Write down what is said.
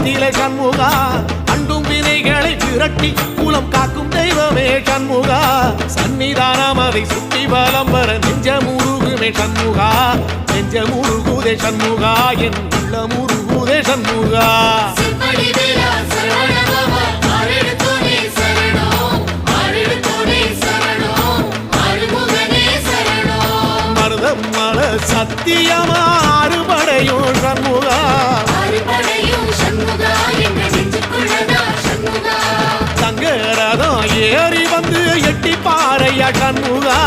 நிலை சண்முகா அண்டும் வினைகளை விரட்டி குலம் காக்கும் தெய்வமே சண்முகா சன்னிதானம் அதை சுற்றி பலம் வர நெஞ்சமுருகுமே சண்முகா நெஞ்சமுருகுதே சண்முகா என் உள்ளமுருகுதே சண்முகா மருதம் மல சத்தியமா அறுபடையும் சண்முகா தங்கரதம் ஏறி வந்து எட்டி பாறையா சண்முகா